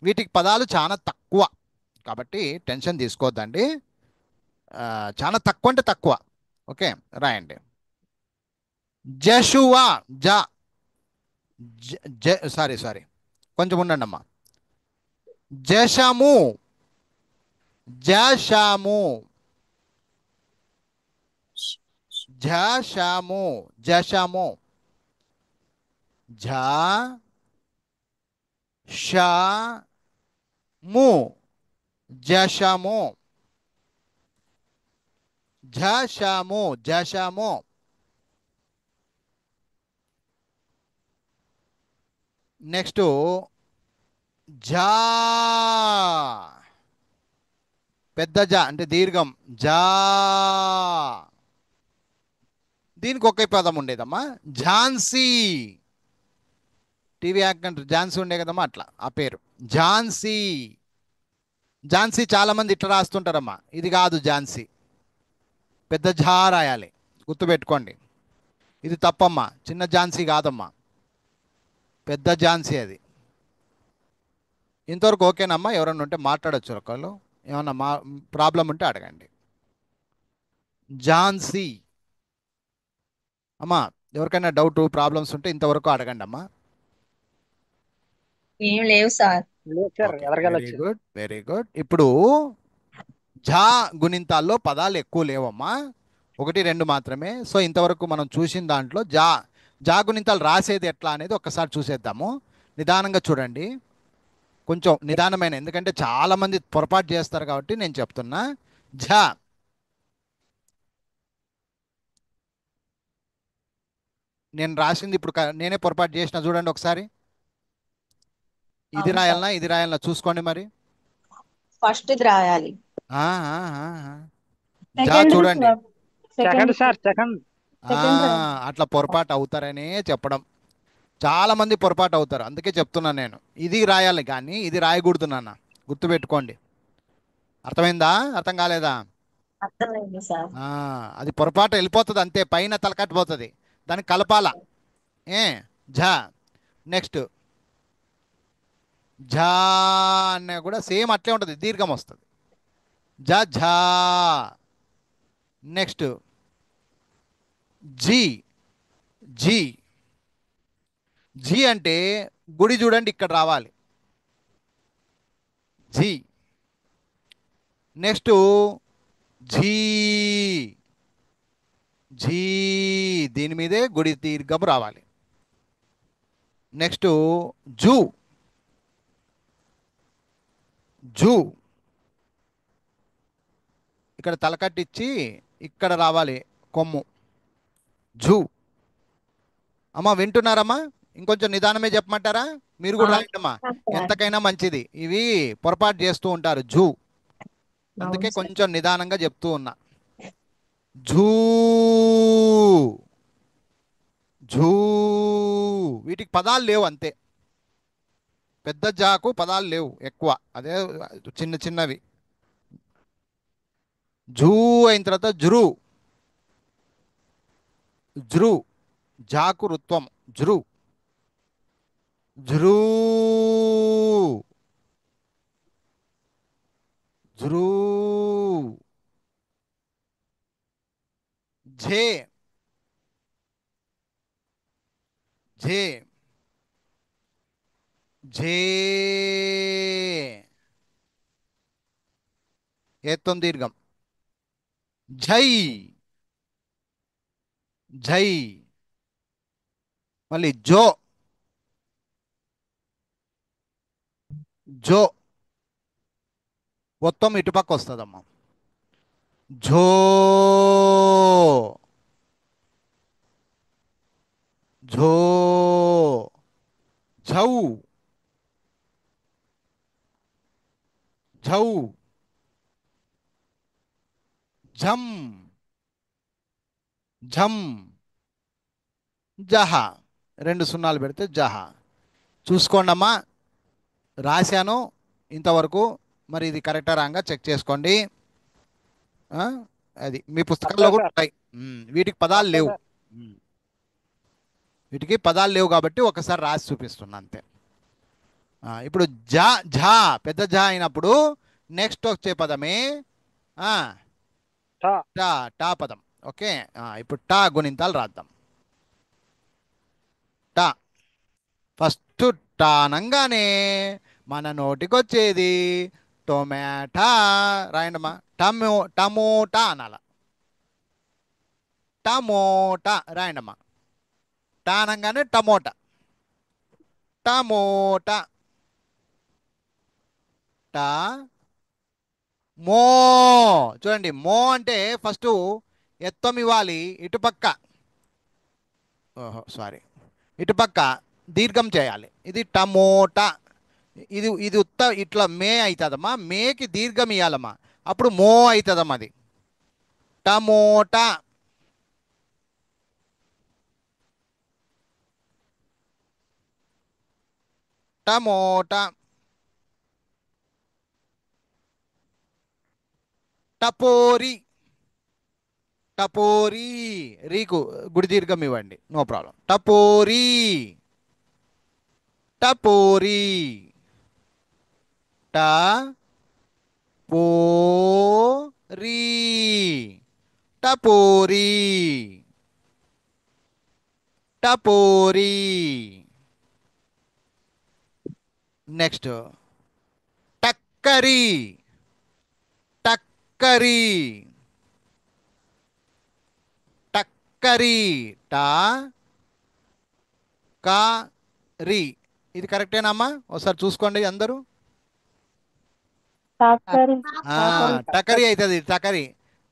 వీటికి పదాలు చాలా తక్కువ కాబట్టి టెన్షన్ తీసుకోవద్దండి. చాలా తక్కువ అంటే తక్కువ. ఓకే, రాయండి. జషువా. జ, సారీ సారీ, కొంచెం ఉండండి అమ్మా. జషము, జషము, జషము, జషము. ఝ, షము, జషము, జషము, జషము. నెక్స్ట్ జా, పెద్ద జా అంటే దీర్ఘం. జా. దీనికి ఒకే పదం ఉండేదమ్మా, ఝాన్సీ. టీవీ యాక్టర్ ఝాన్సీ ఉండే కదమ్మా, అట్లా ఆ పేరు ఝాన్సీ. ఝాన్సీ చాలా మంది ఇట్లా రాస్తుంటారమ్మా, ఇది కాదు ఝాన్సీ, పెద్ద ఝా రాయాలి. గుర్తుపెట్టుకోండి, ఇది తప్పమ్మా. చిన్న ఝాన్సీ కాదమ్మా, పెద్ద ఝాన్సీ అది. ఇంతవరకు ఓకేనమ్మా? ఎవరన్నా ఉంటే మాట్లాడొచ్చు ఒకళ్ళు. ఏమన్నా ప్రాబ్లం ఉంటే అడగండి. ఝాన్సీ. అమ్మా ఎవరికైనా డౌట్ ప్రాబ్లమ్స్ ఉంటే ఇంతవరకు అడగండి అమ్మా. ఏం లేవు సార్. లేదు సార్, ఓకే, ఎవరికి వెరీ వెళ్ళొచ్చు. Good, very good. ఇప్పుడు ఝా గుణింతాల్లో పదాలు ఎక్కువ లేవమ్మా, ఒకటి రెండు మాత్రమే. సో ఇంతవరకు మనం చూసిన దాంట్లో జా గుణింతాలు రాసేది ఎట్లా అనేది ఒక్కసారి చూసేద్దాము. నిదానంగా చూడండి, కొంచెం నిదానమైన, ఎందుకంటే చాలామంది పొరపాటు చేస్తారు కాబట్టి నేను చెప్తున్నా. ఝ, నేను రాసింది ఇప్పుడు నేనే పొరపాటు చేసిన, చూడండి ఒకసారి. ఇది అవును సార్. రాయాలనా ఇది రాయాలనా చూసుకోండి మరి. ఫస్ట్ ఇది రాయాలి. ఆ, ఆ, ఆ, ఆ. జా సెకండ్ చూడండి. సెకండ్ సార్ సెకండ్ ఆ, అట్లా పొరపాటు అవుతారనే చెప్పడం. చాలా మంది పొరపాటు అవుతారు, అందుకే చెప్తున్నాను నేను. ఇది రాయాలి కానీ ఇది రాయకూడదు నాన్న, గుర్తుపెట్టుకోండి. అర్థమైందా, అర్థం కాలేదా? అర్థమైంది సార్. ఆ, అది పొరపాటు వెళ్ళిపోతుంది అంతే, పైన తలకట్టిపోతుంది, దాన్ని కలపాల. ఏ, ఝ. నెక్స్ట్ ఝా అన్న కూడా సేమ్ అట్లే ఉంటుంది, దీర్ఘం వస్తుంది. ఝ ఝా. నెక్స్ట్ జీ. జీ. జీ అంటే గుడి చూడండి ఇక్కడ రావాలి, జీ. నెక్స్ట్ ఝీ. ఝీ, దీని మీదే గుడి దీర్ఘం రావాలి. Next zoo. జూ, ఇక్కడ తలకట్టించి ఇక్కడ రావాలి కొమ్ము, జూ. అమ్మ వింటున్నారమ్మా? ఇంకొంచెం నిదానమే చెప్పమంటారా? మీరు కూడా రాయండమ్మా, సార్. ఎంతకైనా మంచిది. ఇవి పొరపాటు చేస్తూ ఉంటారు, జూ. అందుకే అవును సార్. కొంచెం నిదానంగా చెప్తూ ఉన్నా. జూ. జూ, వీటికి పదాలు లేవు అంతే. పెద్ద జాకు పదాలు లేవు ఎక్కువ, అదే చిన్న చిన్నవి. జూ అయిన తర్వాత జురు. జురు, జాకు రుత్వం, జురు. జురూ. జురూ. ఝే. ఝే. ఝే, ఏత్వం దీర్ఘం. ఝై. ఝై. మళ్ళీ జో. జో, మొత్తం ఇటుపక్క వస్తుందమ్మా. ఝో. ఝో. ఝౌ. ఝౌ. ఝం. ఝం. జహ, రెండు సున్నాలు పెడితే జహ. చూసుకోండమ్మా, రాశాను ఇంతవరకు. మరి ఇది కరెక్టా రాంగా చెక్ చేసుకోండి. ఆ, అది మీ పుస్తకాల్లో కూడా ఉంటాయి. వీటికి పదాలు లేవు. ఉమ్, వీటికి పదాలు లేవు కాబట్టి ఒకసారి రాసి చూపిస్తున్నా అంతే. ఇప్పుడు జా. ఝా, పెద్ద ఝా అయినప్పుడు నెక్స్ట్ వచ్చే పదమే ఆ, టా. టా పదం. ఓకే, ఇప్పుడు టా గుణింతాలు రాద్దాం. టా, ఫస్ట్ టా అనగానే మన నోటికొచ్చేది టొమాటా. రాయండమ్మా, టమోటా అనాల. టమోటా రాయండమ్మా. టా అనగానే టమోటా. టమోటా. టా. మో. చూడండి, మో అంటే ఫస్ట్ ఎత్తం ఇవ్వాలి ఇటుపక్క. ఓహో సారీ, ఇటుపక్క దీర్ఘం చేయాలి. ఇది టమోటా. ఇది ఇది ఉత్త ఇట్లా మే అవుతుందమ్మా, మేకి దీర్ఘం ఇవ్వాలమ్మా, అప్పుడు మో అవుతుందమ్మా అది. టమోటా. టమోటా. టపోరి. టపోరీ, రీకు గుడి దీర్ఘం ఇవ్వండి, నో ప్రాబ్లం. టపోరీ. టపోరీ. ట పో రీ. టపోరీ. టపోరీ. నెక్స్ట్ టక్కరి. టక్కరి. టక్కరి టక్కరి టా కా రి. ఇది కరెక్టేనమ్మా? ఒకసారి చూసుకోండి అందరూ. టాకరి ఆ, టాకరి టకరి అవుతుంది టకరి.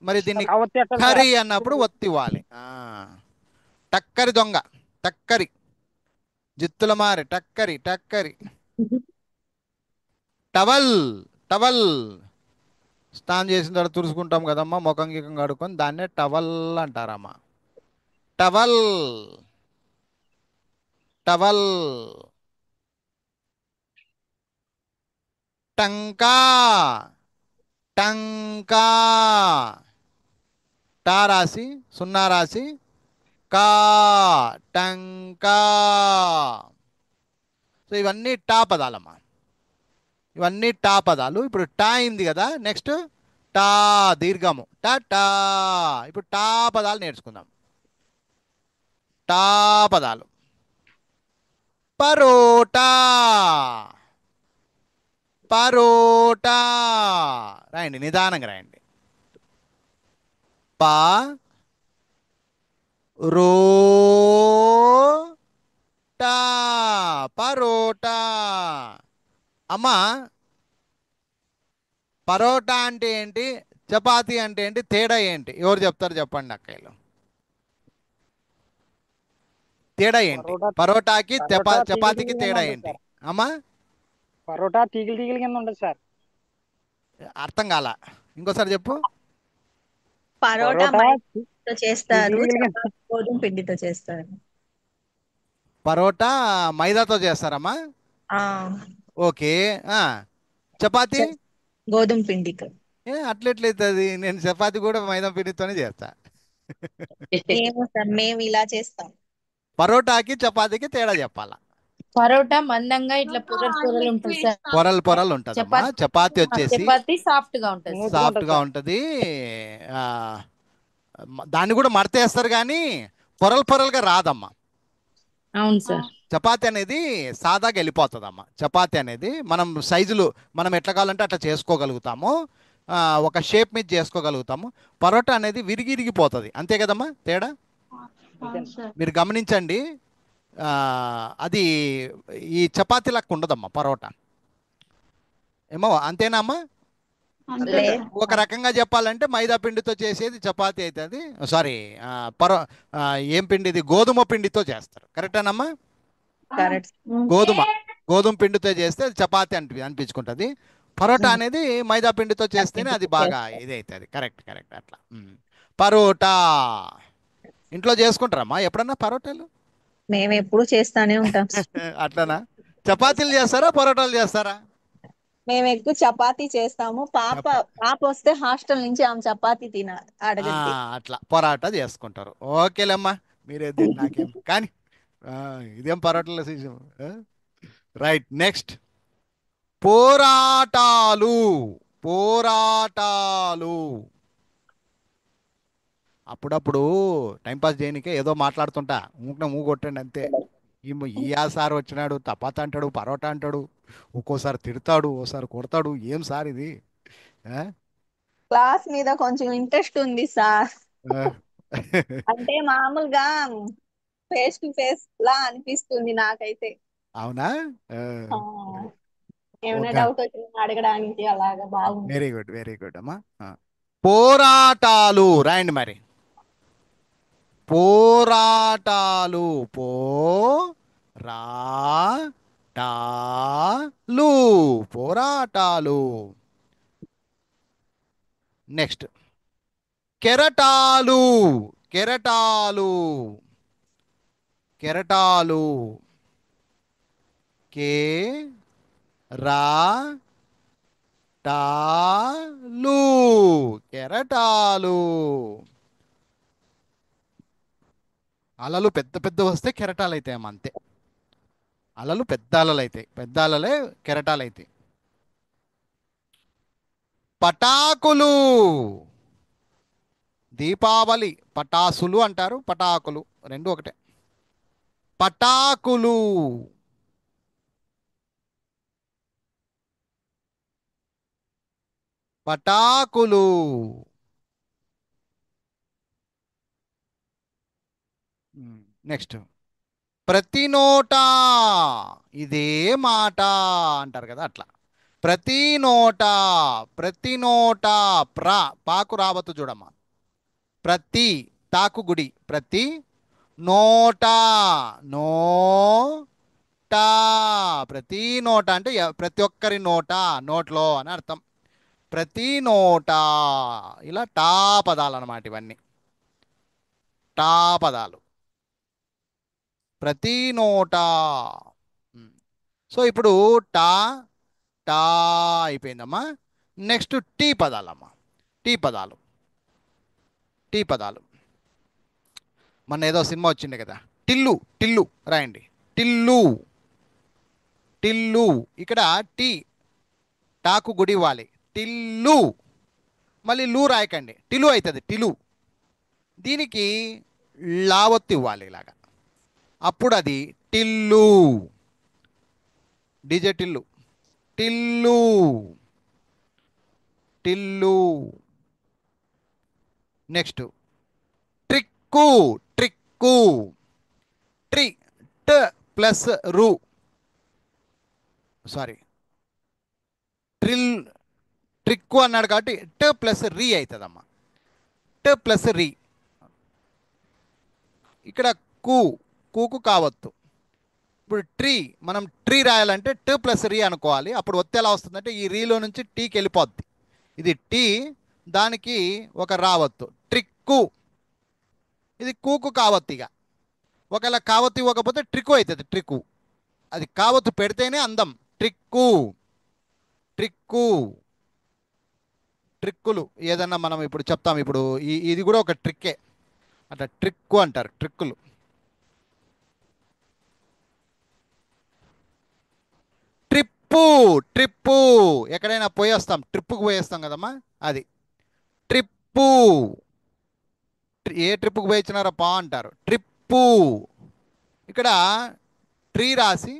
మరి దీన్ని అవత్తి ఎట్టాలి సార్? కరి అన్నప్పుడు ఒత్తివ్వాలి. టక్కరి దొంగ, టక్కరి జిత్తుల మారి, టక్కరి టక్కరి. టవల్ టవల్ స్నానం చేసిన తర్వాత తుడుచుకుంటాం కదమ్మా, ముఖం గిఖం కడుక్కొని, దాన్నే టవల్ అంటారమ్మా. Towel towel. టంకా టంకా. టా రాసి సున్నా రాసి కా, టంకా. సో ఇవన్నీ టా పదాలమ్మా. ఇవన్నీ టా పదాలు. ఇప్పుడు టా అయింది కదా, నెక్స్ట్ టా దీర్ఘము టా టా. ఇప్పుడు టా పదాలు నేర్చుకుందాం. టా పదాలు. పరోటా పరోటా. రాయండి, నిదానంగా రాయండి. పా రో టా, పరోటా. అమ్మా, పరోటా అంటే ఏంటి, చపాతీ అంటే ఏంటి, తేడా ఏంటి? ఎవరు చెప్తారు చెప్పండి అక్కయ్యలు. తేడా ఏంటి? పరోటా పరోటాకి పరోటా తీగలు చపాతీకి తీగలు కింద తేడా ఉంటుంది ఏంటి సార్. అమ్మా? పరోటా తీగలు తీగల కింద ఉంటుంది సార్. అర్థం కాల, ఇంకోసారి చెప్పు. పరోటా పరోటా మైదాతో చేస్తారు, తీగలు తీగల కింద. చపాతీ గోధుమ పిండితో చేస్తారు. పరోటా మైదాతో చేస్తారమ్మా. ఆ ఓకే. ఆ, చపాతీ చె- గోధుమ పిండితో. అట్లెట్లయితుంది? నేను చపాతీ కూడా మైదా పిండితోనే చేస్తా. ఏమో సార్, మేము ఇలా చేస్తాం. పరోటాకి చపాతీకి తేడా చెప్పాలా? పరోటా మందంగా ఇట్లా పొరలు పొరలు ఉంటుంది సార్. పొరలు పొరలు ఉంటుందమ్మా. చపాతి చపాతీ వచ్చేసి చపాతి సాఫ్ట్ గా ఉంటుంది. స్మూత్గా ఉంటుంది సాఫ్ట్గా సార్. ఉంటుంది. ఆ, దాన్ని కూడా మడతేస్తారు కానీ పొరలు పొరలుగా రాదమ్మా. అవును సార్. చపాతీ అనేది సాదాగా వెళ్ళిపోతుందమ్మా. చపాతీ అనేది మనం సైజులు మనం ఎట్లా కావాలంటే అట్లా చేసుకోగలుగుతాము. ఒక షేప్ మీద చేసుకోగలుగుతాము. పరోటా అనేది విరిగి ఇరిగిపోతుంది, అంతే కదమ్మా తేడా. అవును సార్. మీరు గమనించండి. ఆ, అది ఈ చపాతీ లెక్క ఉండదమ్మా పరోటా. ఏమో అంతేనా అమ్మా? అంతే లే సార్. ఒక రకంగా చెప్పాలంటే మైదా పిండితో చేసేది చపాతీ అవుతుంది. సారీ, ఏం పిండి ఇది? గోధుమ పిండితో చేస్తారు. కరెక్టేనమ్మా? కరెక్ట్. గోధుమ గోధుమ పిండితో చేస్తే అది చపాతీ అనిపించుకుంటుంది. పరోటా అనేది మైదా పిండితో చేస్తేనే అది బాగా ఇది అవుతుంది. కరెక్ట్ కరెక్ట్ అట్లా. పరోటా ఇంట్లో చేసుకుంటారమ్మా ఎప్పుడన్నా పరోటాలు? మేము ఎప్పుడు చేస్తానే ఉంటాం. అట్లనా? చపాతీలు చేస్తారా, పరోటాలు చేస్తారా? మేము ఎక్కువ చపాతీ చేస్తాము. పాప చపా పాప వస్తే హాస్టల్ నుంచి ఆమె చపాతీ అడగద్ది. అట్లా పరోటా చేసుకుంటారు. ఓకేలేమ్మా, మీరే తిని నాకేం కానీ. ఇదేం పరోటాల సీజన్. Right, next. పోరాటాలు పోరాటాలు. అప్పుడప్పుడు టైంపాస్ చేయనికే ఏదో మాట్లాడుతుంటా, మూగ కొట్టండి అంతే. ఈ సార్ వచ్చినాడు తపాత అంటాడు, పరోటా అంటాడు, ఒక్కోసారి తిడతాడు, ఓసారి కొడతాడు. ఏం సార్ ఇది? ఆ? క్లాస్ మీద కొంచెం ఇంట్రెస్ట్ ఉంది సార్. ఆ. అంటే మామూలుగా ఫేస్ టు ఫేస్ లా అనిపిస్తుంది నాకైతే. అవునా? ఆ, ఏమైనా ఓకే, డౌట్ వచ్చినా అడగడానికి అలాగా బాగుంది. వెరీ గుడ్ వెరీ గుడ్ అమ్మా. పోరాటాలు రాయండి మరి. పోరాటాలు పో రా టాలు, పోరాటాలు. నెక్స్ట్, కెరటాలు కెరటాలు కెరటాలు. కే రా టాలు, కెరటాలు. అలలు పెద్ద పెద్ద వస్తే కెరటాలు అవుతాయమ్మా, అంతే. అలలు పెద్ద అలలు అవుతాయి, పెద్ద అలలే కెరటాలు అవుతాయి. పటాకులు. దీపావళి పటాసులు అంటారు, పటాకులు రెండు ఒకటే. పటాకులు. పటాకులు. నెక్స్ట్ ప్రతి నోట ఇదే మాట అంటారు కదా, అట్లా ప్రతి నోట. ప్రతి నోట పాకు రావద్దు చూడమ్మా. ప్రతి తాకు గుడి, ప్రతి నోట నోట. ప్రతి నోట అంటే ప్రతి ఒక్కరి నోట, నోట్లో అని అర్థం. ప్రతి నోట. ఇలా టా పదాలు అన్నమాట ఇవన్నీ, టా పదాలు. ప్రతి నోట. సో ఇప్పుడు టా టా అయిపోయిందమ్మా. నెక్స్ట్ టీ పదాలమ్మా. టీ పదాలు. టీ పదాలు. మొన్న ఏదో సినిమా వచ్చింది కదా, టిల్లు. టిల్లు రాయండి. టిల్లు. టిల్లు. ఇక్కడ టీ టాకు గుడి ఇవ్వాలి. టిల్లు. మళ్ళీ లూ రాయకండి, టిలు అవుతుంది. టిలు. దీనికి లావత్తు ఇవ్వాలి ఇలాగా, అప్పుడు అది Tillu. DJ Tillu. Tillu. Tillu. Next trick. Trick. ట్రి ట్ ప్లస్ రు, సారీ ట్రిల్. ట్రిక్కు అన్నాడు కాబట్టి ట్ ప్లస్ రీ అవుతుందమ్మా. ట్ ప్లస్ రీ. ఇక్కడ కూకు కావత్తు. ఇప్పుడు ట్రీ, మనం ట్రీ రాయాలంటే ట్ ప్లస్ రీ అనుకోవాలి. అప్పుడు ఒత్తి ఎలా వస్తుందంటే ఈ రీలో నుంచి టీకి వెళ్ళిపోద్ది. ఇది టీ, దానికి ఒక రావత్తు. ట్రిక్కు. ఇది కూకు కావత్తు. ఇక ఒకవేళ కావత్తు ఇవ్వకపోతే ట్రిక్కు అవుతుంది. ట్రిక్కు. అది కావత్తు పెడితేనే అందం. ట్రిక్కు. ట్రిక్కు. ట్రిక్కులు ఏదన్నా మనం ఇప్పుడు చెప్తాం. ఇప్పుడు ఇది కూడా ఒక ట్రిక్కే, అట్లా ట్రిక్కు అంటారు. ట్రిక్కులు. ట్రిప్పు. ట్రిప్పు. ఎక్కడైనా పోయేస్తాం, ట్రిప్పుకు పోయేస్తాం కదమ్మా, అది ట్రిప్పు. ఏ ట్రిప్పుకు పోయించినారా పా అంటారు. ట్రిప్పు. ఇక్కడ ట్రీ రాసి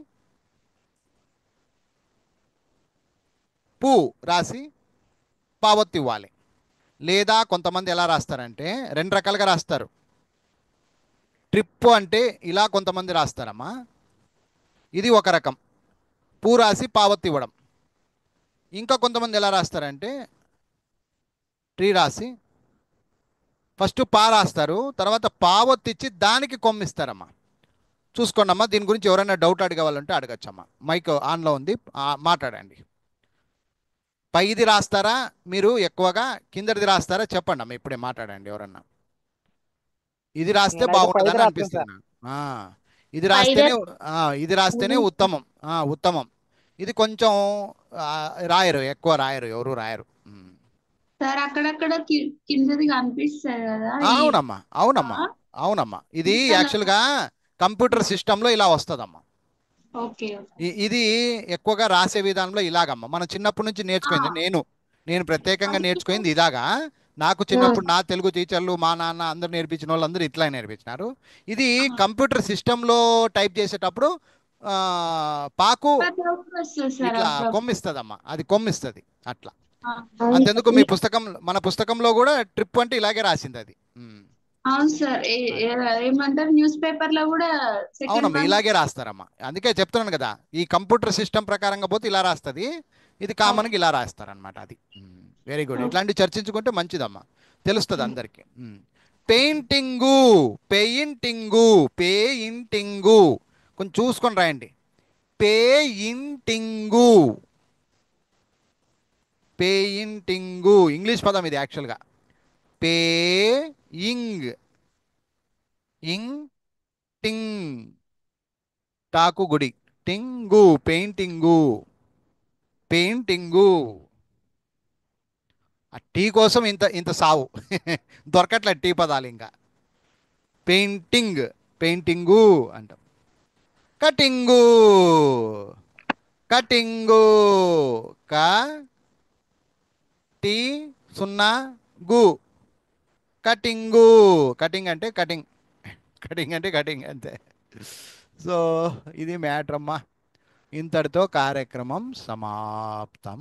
పూ రాసి పావత్తు ఇవ్వాలి. లేదా కొంతమంది ఎలా రాస్తారంటే రెండు రకాలుగా రాస్తారు. ట్రిప్పు అంటే ఇలా కొంతమంది రాస్తారమ్మా, ఇది ఒక రకం. పూ రాసి పావత్తు ఇవ్వడం. ఇంకా కొంతమంది ఎలా రాస్తారంటే ట్రీ రాసి ఫస్ట్ పా రాస్తారు, తర్వాత పావత్తు ఇచ్చి దానికి కొమ్మిస్తారమ్మా. చూసుకోండి అమ్మా, దీని గురించి ఎవరైనా డౌట్ అడగవాలంటే అడగచ్చమ్మా. మైక్ ఆన్లో ఉంది, మాట్లాడండి. పైది రాస్తారా మీరు ఎక్కువగా, కిందది రాస్తారా చెప్పండి అమ్మా, ఇప్పుడే మాట్లాడండి ఎవరన్నా. ఇది రాస్తే నేనైతే బాగుంటుందని పైది అనిపిస్తుంది రాస్తాను నాకు. ఇది రాస్తేనే ఉత్తమం. ఉత్తమం. ఇది కొంచెం రాయరు, ఎక్కువ రాయరు, ఎవరు రాయరు. సార్ అక్కడక్కడ కిందది కనిపిస్తుంది కదా అవునమ్మా, అవునమ్మా, అవునమ్మా. ఇది యాక్చువల్గా కంప్యూటర్ సిస్టంలో ఇలా వస్తుందమ్మా. ఓకే. ఇది ఎక్కువగా రాసే విధానంలో ఇలాగమ్మా. మనం చిన్నప్పటి నుంచి నేర్చుకుంది, నేను ప్రత్యేకంగా నేర్చుకుంది ఇలాగా. నాకు చిన్నప్పుడు నా తెలుగు టీచర్లు, మా నాన్న అందరూ నేర్పించిన వాళ్ళందరూ ఇట్లా నేర్పించినారు. ఇది కంప్యూటర్ సిస్టంలో టైప్ చేసేటప్పుడు పాకు ఇట్లా కొమ్మిస్తుందమ్మా, అది కొమ్మిస్తుంది అట్లా. అంతెందుకు మీ పుస్తకం, మన పుస్తకంలో కూడా ట్రిప్ అంటే ఇలాగే రాసింది అది. అవును సార్. ఏమంటారు న్యూస్ పేపర్ లో కూడా అవునమ్మా, ఇలాగే రాస్తారమ్మా. అందుకే చెప్తున్నాను కదా, ఈ కంప్యూటర్ సిస్టమ్ ప్రకారంగా పోతే ఇలా రాస్తుంది, ఇది కామన్గా ఇలా రాస్తారనమాట. అది వెరీ గుడ్. ఇట్లాంటివి చర్చించుకుంటే మంచిదమ్మా, తెలుస్తుంది అందరికీ. పెయింటింగు. పెయింటింగు. పెయింటింగు కొంచెం చూసుకొని రాయండి. పెయింటింగు. పెయింటింగు ఇంగ్లీష్ పదం ఇది యాక్చువల్గా. పేయింగ్. ఇంగ్ టింగ్. టాకు గుడి. టింగు. పెయింటింగు. పెయింటింగు. ఆ టీ కోసం ఇంత ఇంత సావు దొరకట్లే టీ పదాలు ఇంకా. పెయింటింగ్. పెయింటింగు అంటాం. కటింగు. కటింగు. క టీ సున్నా గు. కటింగు. కటింగ్ అంటే కటింగ్. కటింగ్ అంటే కటింగ్ అంతే. సో ఇది మ్యాటర్ అమ్మా. ఇంతటితో కార్యక్రమం సమాప్తం.